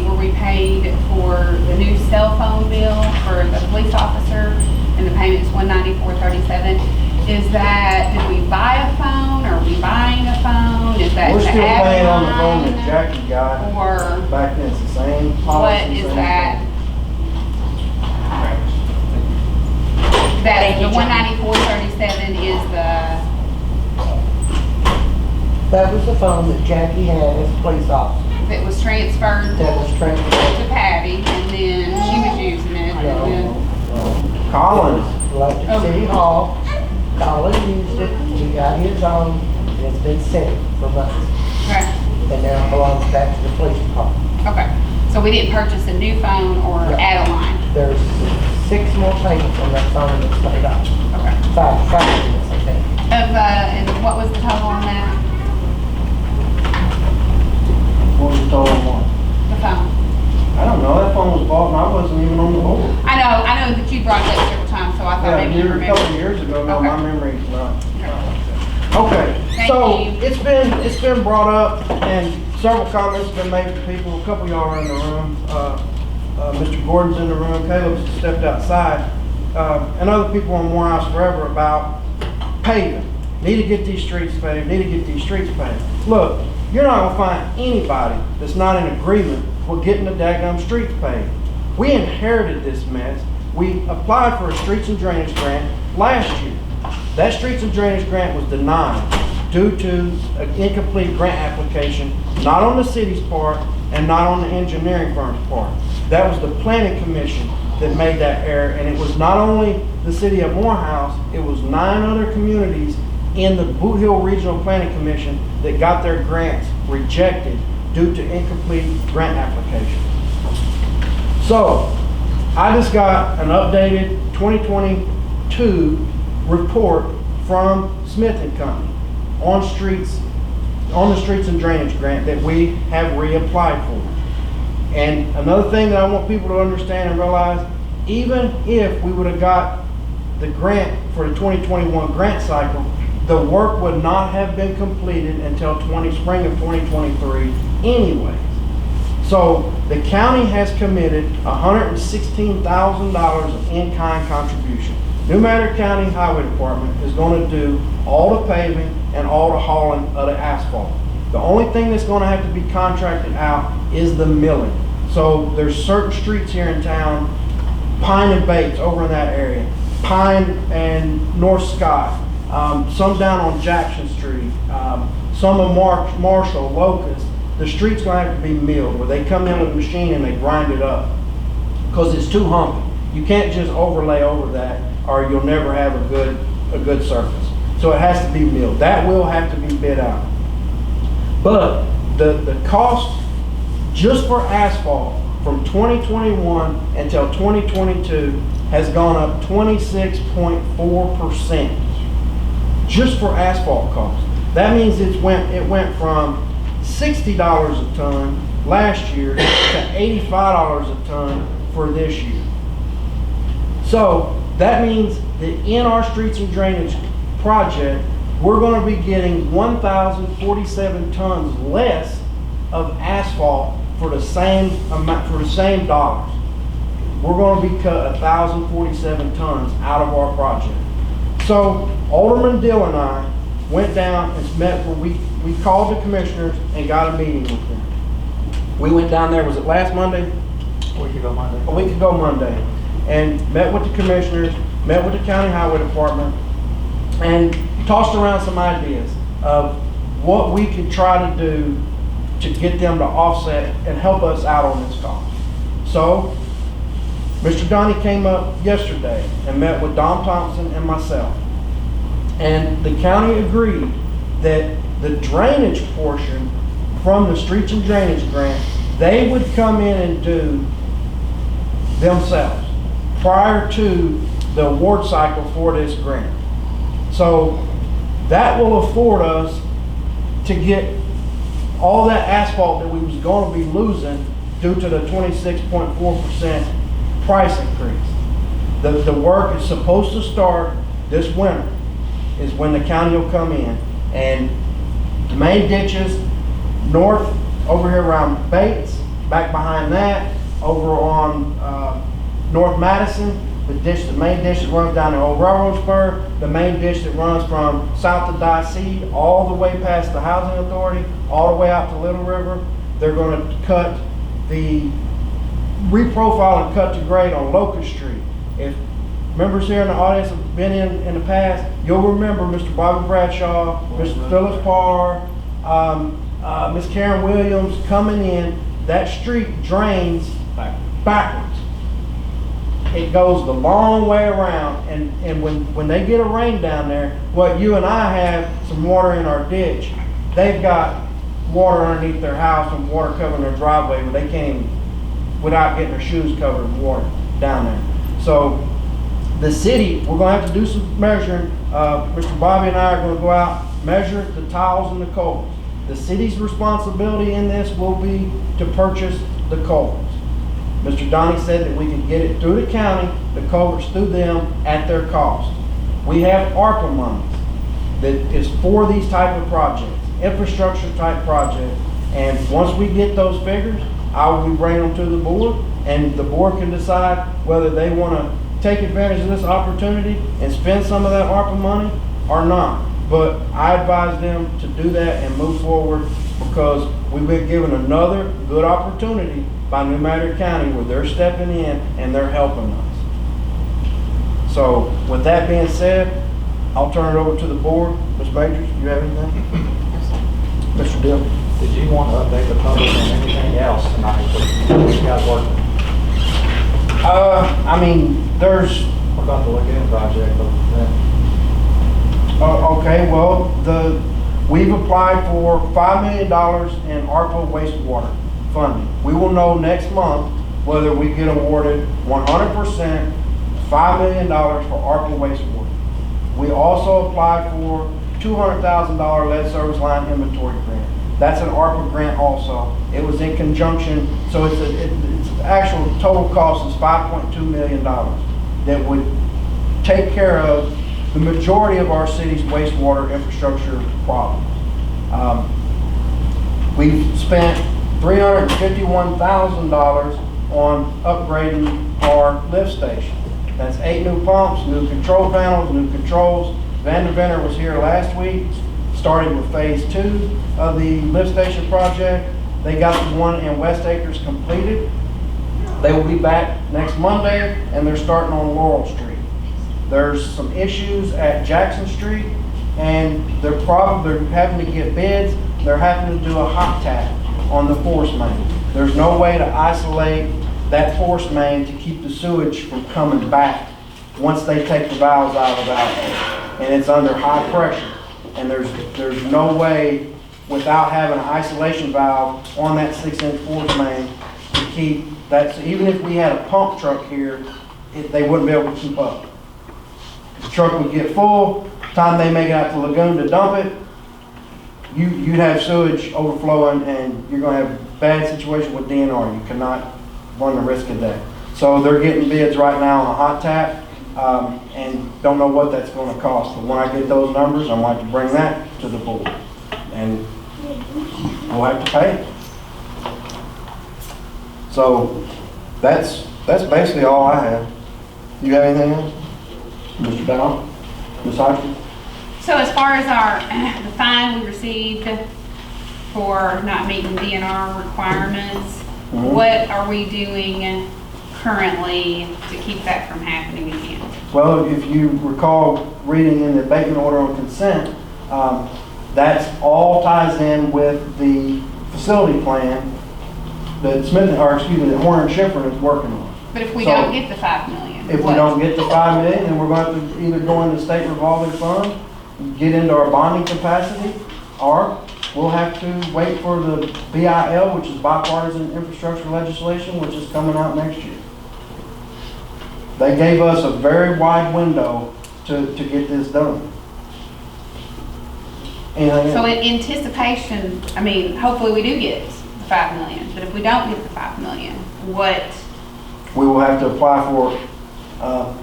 where we paid for the new cell phone bill for the police officer, and the payment's $194.37. Is that, did we buy a phone, or are we buying a phone? Is that We're to still add paying on the one? phone that Jackie got. Or Back then, it's the same policy. what is same that? thing. That Thank you, the John. $194.37 is That was the phone that Jackie had as a police officer. that was transferred That was transferred. to Patty, and then she was using it, and then, Collins. Left at City Hall. Colin used it. He got his own. And it's been sitting for months. okay, And now it belongs back to the police department. okay. So we didn't purchase a new phone or Yeah. add a line? There's 6 more payments on that phone that's paid off. Okay. 5 payments, I think. And what was the total on that, What was the total on? the phone? I don't know. That phone was bought and I wasn't even on the board. I know that you brought it up several times, so I thought Yeah, maybe you a couple of remember. years ago. No, Okay. my memory's not. Okay. Okay, Thank so you. it's been brought up and several comments been made to people. A couple of y'all are in the room. Mr. Gordon's in the room. Caleb's stepped outside. And other people on Morehouse Forever about paving. Need to get these streets paved. Need to get these streets paved. Look, you're not gonna find anybody that's not in agreement with getting the daggum streets paved. We inherited this mess. We applied for a streets and drainage grant last year. That streets and drainage grant was denied due to an incomplete grant application, not on the city's part and not on the engineering firm's part. That was the planning commission that made that error, and it was not only the city of Morehouse, it was 9 other communities in the Boot Hill Regional Planning Commission that got their grants rejected due to incomplete grant applications. So, I just got an updated 2022 report from Smith & Company on the streets and drainage grant that we have reapplied for. And another thing that I want people to understand and realize, even if we would have got the grant for the 2021 grant cycle, the work would not have been completed until spring of 2023 anyways. So the county has committed $116,000 of in-kind contribution. New Madrid County Highway Department is going to do all the paving and all the hauling of the asphalt. The only thing that's going to have to be contracted out is the milling. So there's certain streets here in town, Pine and Bates over in that area, Pine and North Scott, some down on Jackson Street, some of Marshall, Locust. The street's going to have to be milled, where they come in with a machine and they grind it up, because it's too humpy. You can't just overlay over that, or you'll never have a good surface. So it has to be milled. That will have to be bid out. But the cost just for asphalt from 2021 until 2022 has gone up 26.4% just for asphalt costs. That means it went from $60 a ton last year to $85 a ton for this year. So that means that in our streets and drainage project, we're going to be getting 1,047 tons less of asphalt for the same amount, for the same dollars. We're going to be cut 1,047 tons out of our project. So Alderman Dill and I went down and met, we called the commissioners and got a meeting with them. We went down there, was it last Monday? A week ago Monday. A week ago Monday. And met with the commissioners, met with the county highway department, and tossed around some ideas of what we could try to do to get them to offset and help us out on this cost. So, Mr. Donnie came up yesterday and met with Don Thompson and myself. And the county agreed that the drainage portion from the streets and drainage grant, they would come in and do themselves prior to the award cycle for this grant. So that will afford us to get all that asphalt that we was going to be losing due to the 26.4% price increase. The work is supposed to start this winter, is when the county will come in, and the main ditches north over here around Bates, back behind that, over on North Madison, the main ditch that runs down the old railroad spur, the main ditch that runs from south of Dicey all the way past the housing authority, all the way out to Little River. They're going to reprofile and cut the grade on Locust Street. If members here in the audience have been in the past, you'll remember Mr. Bobby Bradshaw, Mr. Phyllis Parr, Miss Karen Williams coming in. That street drains backwards. It goes the long way around, and when they get a rain down there, what you and I have some water in our ditch, they've got water underneath their house and water covering their driveway where they can't even, without getting their shoes covered in water down there. So the city, we're going to have to do some measuring. Mr. Bobby and I are going to go out, measure the tiles and the culverts. The city's responsibility in this will be to purchase the culverts. Mr. Donnie said that we could get it through the county, the culverts through them at their cost. We have ARPA money that is for these type of projects, infrastructure type projects. And once we get those figures, I will be bringing them to the board, and the board can decide whether they want to take advantage of this opportunity and spend some of that ARPA money or not. But I advise them to do that and move forward, because we've been given another good opportunity by New Madrid County where they're stepping in and they're helping us. So with that being said, I'll turn it over to the board. Ms. Majors, you have anything? Mr. Dill? Did you want to update the public on anything else tonight that you got working? I mean, there's... What about the lagoon project? Okay, well, we've applied for $5 million in ARPA wastewater funding. We will know next month whether we get awarded 100% $5 million for ARPA wastewater. We also applied for $200,000 lead service line inventory grant. That's an ARPA grant also. It was in conjunction, so it's actual total cost is $5.2 million that would take care of the majority of our city's wastewater infrastructure problems. We've spent $351,000 on upgrading our lift station. That's 8 new pumps, new control panels, new controls. Vandeventer was here last week, started with phase 2 of the lift station project. They got the one in West Acres completed. They will be back next Monday, and they're starting on Laurel Street. There's some issues at Jackson Street, and they're having to get bids. They're having to do a hot tap on the force main. There's no way to isolate that force main to keep the sewage from coming back once they take the valves out of the outlet. And it's under high pressure. And there's no way without having an isolation valve on that 6-inch force main to keep that. So even if we had a pump truck here, they wouldn't be able to keep up. The truck would get full, time they make it out to the lagoon to dump it, you'd have sewage overflowing and you're gonna have a bad situation with DNR. You cannot run the risk of that. So they're getting bids right now on a hot tap, and don't know what that's gonna cost. But when I get those numbers, I'd like to bring that to the board. And we'll have to pay it. So that's basically all I have. You got anything else? Mr. Dow? Ms. Hodgson? So as far as the fine we received for not meeting DNR requirements, what are we doing currently to keep that from happening again? Well, if you recall reading in the abatement order on consent, that's all ties in with the facility plan that that Horner and Schifrin is working on. But if we So, don't get the 5 million? If we what? don't get the 5 million, then we're going to either go into state revolving fund, get into our bonding capacity, or we'll have to wait for the BIL, which is bipartisan infrastructure legislation, which is coming out next year. They gave us a very wide window to get this done. Anything So else? in anticipation, I mean, hopefully we do get the 5 million, but if we don't get the 5 million, what? We will have to apply for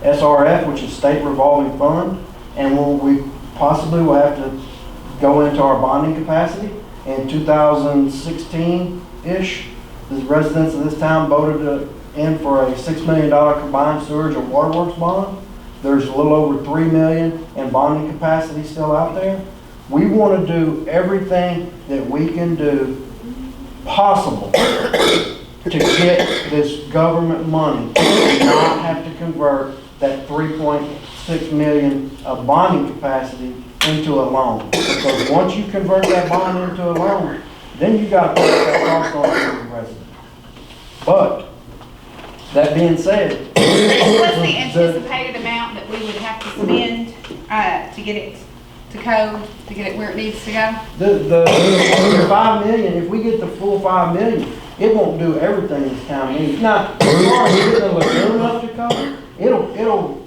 SRF, which is state revolving fund, and we possibly will have to go into our bonding capacity. In 2016-ish, the residents of this town voted in for a $6 million combined sewage and waterworks bond. There's a little over $3 million in bonding capacity still out there. We want to do everything that we can do possible to get this government money and not have to convert that 3.6 million of bonding capacity into a loan. Because once you convert that bond into a loan, then you got to pay that cost on every resident. But that being said, What's the anticipated amount that we would have to spend to get it to code, to get it where it needs to go? the 5 million, if we get the full 5 million, it won't do everything this town needs. Now, as far as getting the lagoon up to code, it'll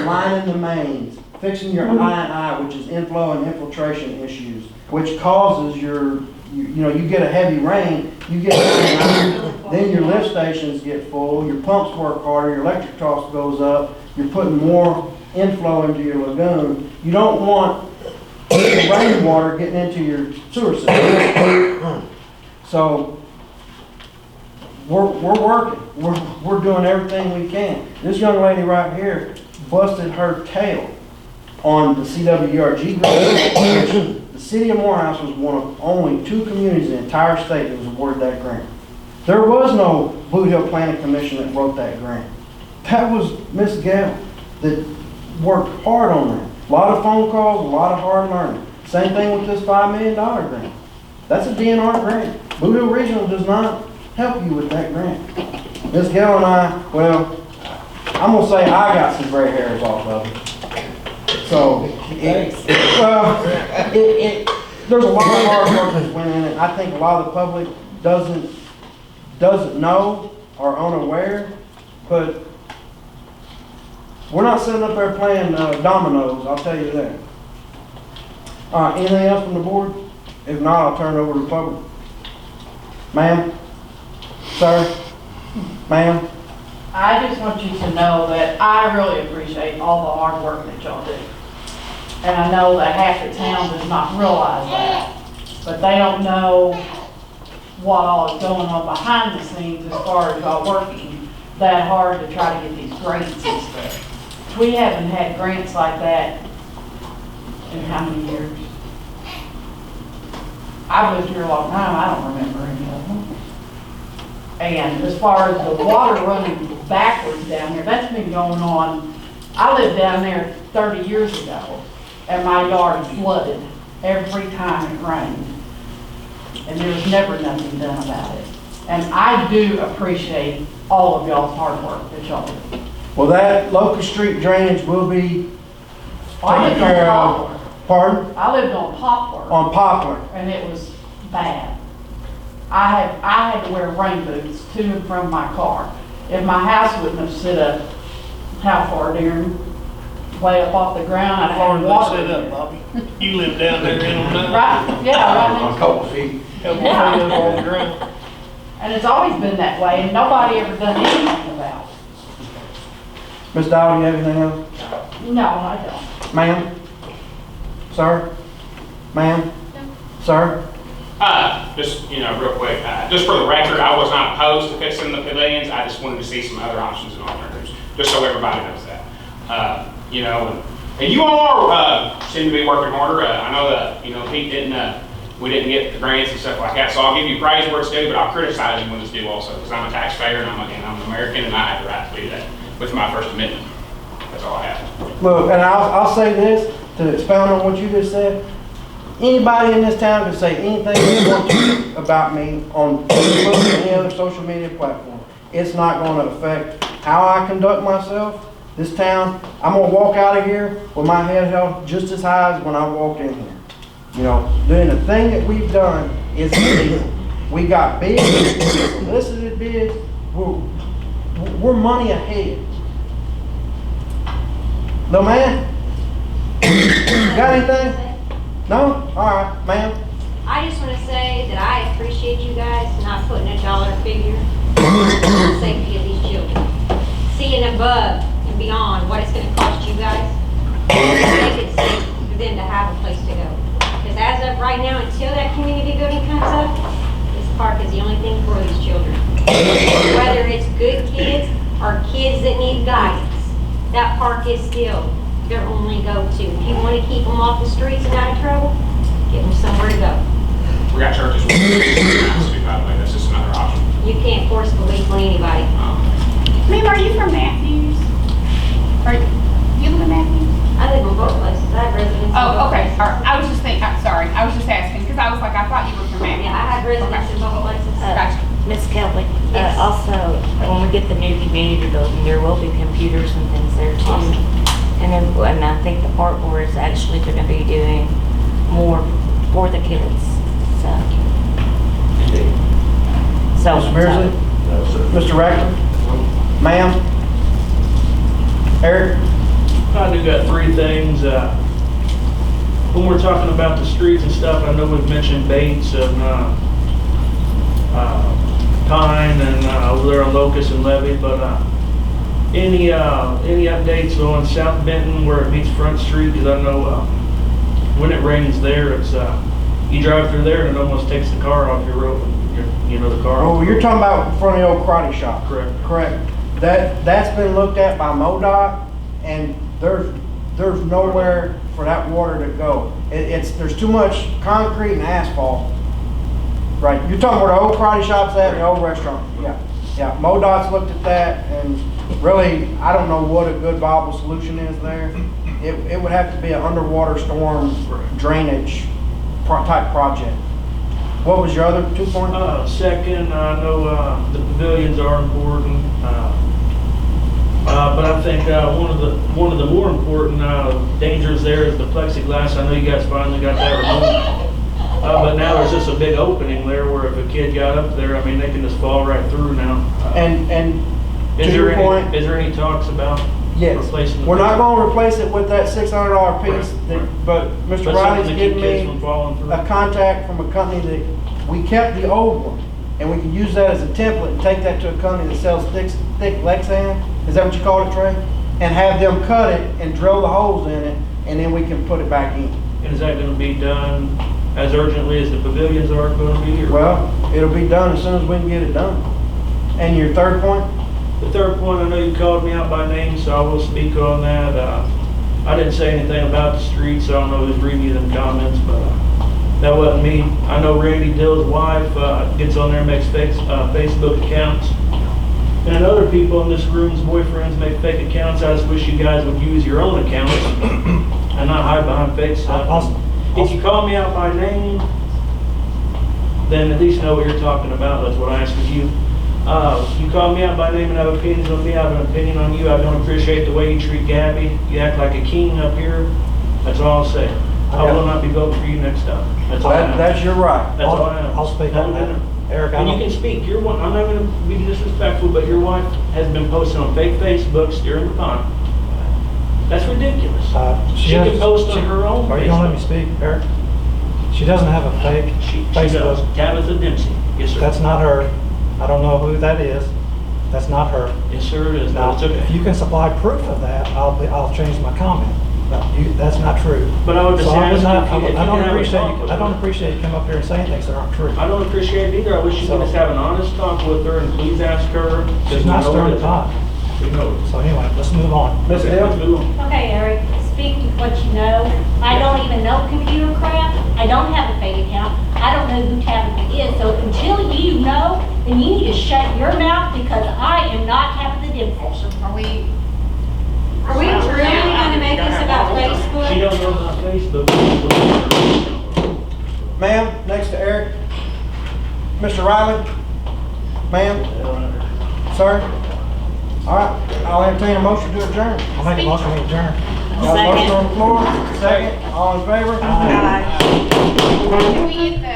lining the mains, fixing your I&I, which is inflow and infiltration issues, which causes you get a heavy rain, you get then your lift stations get full, your pumps work harder, your electric cost goes up, you're putting more inflow into your lagoon. You don't want rainwater getting into your sewer system. So we're working. We're doing everything we can. This young lady right here busted her tail on the CWRG grant. The city of Morehouse was one of only 2 communities in the entire state that was awarded that grant. There was no Blue Hill Planning Commission that wrote that grant. That was Miss Gale that worked hard on that. A lot of phone calls, a lot of hard learning. Same thing with this $5 million grant. That's a DNR grant. Blue Hill Regional does not help you with that grant. Miss Gale and I, well, I'm gonna say I got some gray hairs off of it. So, there's a lot of hard work that went in it. I think a lot of the public doesn't know or unaware, but we're not sitting up there playing dominoes, I'll tell you that. All right, anything else from the board? If not, I'll turn it over to the public. Ma'am? Sir? Ma'am? I just want you to know that I really appreciate all the hard work that y'all do. And I know that half the town does not realize that, but they don't know what all is going on behind the scenes as far as y'all working that hard to try to get these grants and stuff. We haven't had grants like that in how many years? I've lived here a long time, I don't remember any of them. And as far as the water running backwards down here, that's been going on. I lived down there 30 years ago, and my yard flooded every time it rained. And there was never nothing done about it. And I do appreciate all of y'all's hard work that y'all do. Well, that Locust Street drainage will be I taken lived care on of. Poplar. Pardon? I lived on Poplar. On Poplar. And it was bad. I had to wear rain boots to and from my car. if my house wouldn't have sit up, how far, Darren? Way up off the ground, I'd How far have did water they in set up, there. Bobby? You live down there in on that? Right, yeah, right next couple feet. Couple feet up on the ground. And it's always been that way, and nobody ever done anything about it. Ms. Dowd, you have anything else? No, I don't. Ma'am? Sir? Ma'am? Sir? Just, real quick, just for the record, I was not opposed to fixing the pavilions. I just wanted to see some other options and alternatives, just so everybody knows that. And you all are, seem to be working harder. I know that, Pete we didn't get the grants and stuff like that, so I'll give you praise where it's due, but I'll criticize you when it's due also, because I'm a taxpayer and I'm an American and I have the right to do that with my First Amendment. That's all I have. Look, and I'll say this, to expound on what you just said. Anybody in this town can say anything they want to about me on Facebook or any other social media platform. It's not going to affect how I conduct myself. This town, I'm going to walk out of here with my head held just as high as when I walked in here. Doing the thing that we've done is illegal. We got bids, solicited bids, we're money ahead. No, man? Got anything? No? All right, ma'am. I just want to say that I appreciate you guys not putting a dollar figure on the safety of these children. Seeing above and beyond what it's going to cost you guys to make it safe for them to have a place to go. Because as of right now, until that community building comes up, this park is the only thing for these children. Whether it's good kids or kids that need guidance, that park is still their only go-to. If you want to keep them off the streets and out of trouble, give them somewhere to go. We got churches with by the way, that's just another option. You can't force belief on anybody. Ma'am, are you from Matthews? Do you live in Matthews? I live in both places. I have residents in both Oh, okay, places. sorry. I was just thinking, sorry, I was just asking, because I was like, I thought you were from Matthews. Yeah, I have residents in both places. Gotcha. Miss Kelly, Yes. also, when we get the new community building, there will be computers and things there too. And I think the park board is actually gonna be doing more for the kids, so. Mr. Beardsley? No, sir. Mr. Rackler? Ma'am? Eric? I do got three things. When we're talking about the streets and stuff, I know we've mentioned Bates and Pine and over there on Locust and Levy, but any updates on South Benton where it meets Front Street? Because I know when it rains there, it's you drive through there and it almost takes the car off your road. The car. Oh, you're talking about in front of the old karate shop? Correct. Correct. That's been looked at by MoDOT, and there's nowhere for that water to go. There's too much concrete and asphalt. Right, you're talking where the old karate shop's at, the old restaurant. Yeah. MoDOT's looked at that, and really, I don't know what a good viable solution is there. It would have to be an underwater storm drainage type project. What was your other 2 points? Second, I know the pavilions are important, but I think one of the more important dangers there is the plexiglass. I know you guys finally got that removed, but now there's just a big opening there where if a kid got up there, I mean, they can just fall right through now. And is to your point, is there any talks about yes, replacing? we're not going to replace it with that $600 piece, Right. but Mr. But Riley's something to keep giving kids me from falling through. a contact from a company that we kept the old one, and we can use that as a template and take that to a company that sells thick Lexan. Is that what you call it, Trey? And have them cut it and drill the holes in it, and then we can put it back in. And is that going to be done as urgently as the pavilions are going to be? Or? Well, it'll be done as soon as we can get it done. And your third point? The third point, I know you called me out by name, so I will speak on that. I didn't say anything about the streets, so I don't know who's reading you them comments, but that wasn't me. I know Randy Dill's wife gets on there and makes Facebook accounts. And other people in this room's boyfriends make fake accounts. I just wish you guys would use your own accounts and not hide behind fake stuff. If you call me out by name, then at least know what you're talking about. That's what I ask of you. You call me out by name and have opinions on me, I have an opinion on you. I don't appreciate the way you treat Gabby. You act like a king up here. That's all I'll say. I will not be voting for you next time. That's all I have. That's your right. That's all I have. I'll speak on that. Eric, I And you don't, can speak, your wife, I'm not gonna be disrespectful, but your wife has been posting on fake Facebook stirring the pot. That's ridiculous. She has- can post on she- her own Are you gonna let me Facebook. speak, Eric? She doesn't have a fake She does, Facebook. Tabitha Dempsey, yes, sir. That's not her. I don't know who that is. That's not her. Yes, sir, it is, Now, but it's if okay. you can supply proof of that, I'll change my comment. But that's not true. But I would just So I would ask not, if you- if you I don't can have a appreciate, talk with I don't her. appreciate you come up here and saying things that aren't true. I don't appreciate it either, I wish you So- could just have an honest talk with her and please ask her. She's not stirring the pot. We know it. So anyway, let's move on. Ms. Okay, Hill? let's move on. Okay, Eric, speak to what you know. I don't even know computer crap. I don't have a fake account. I don't know who Tabitha is. So until you know, then you need to shut your mouth because I am not Tabitha Dempsey. Are we, Are we really gonna make this about She Facebook? don't know about Facebook. Ma'am, next to Eric. Mr. Riley? Ma'am? Sir? All right, I'll entertain a motion to adjourn. I'll make a motion to adjourn. Got a motion on the floor, second, all in favor? can we get the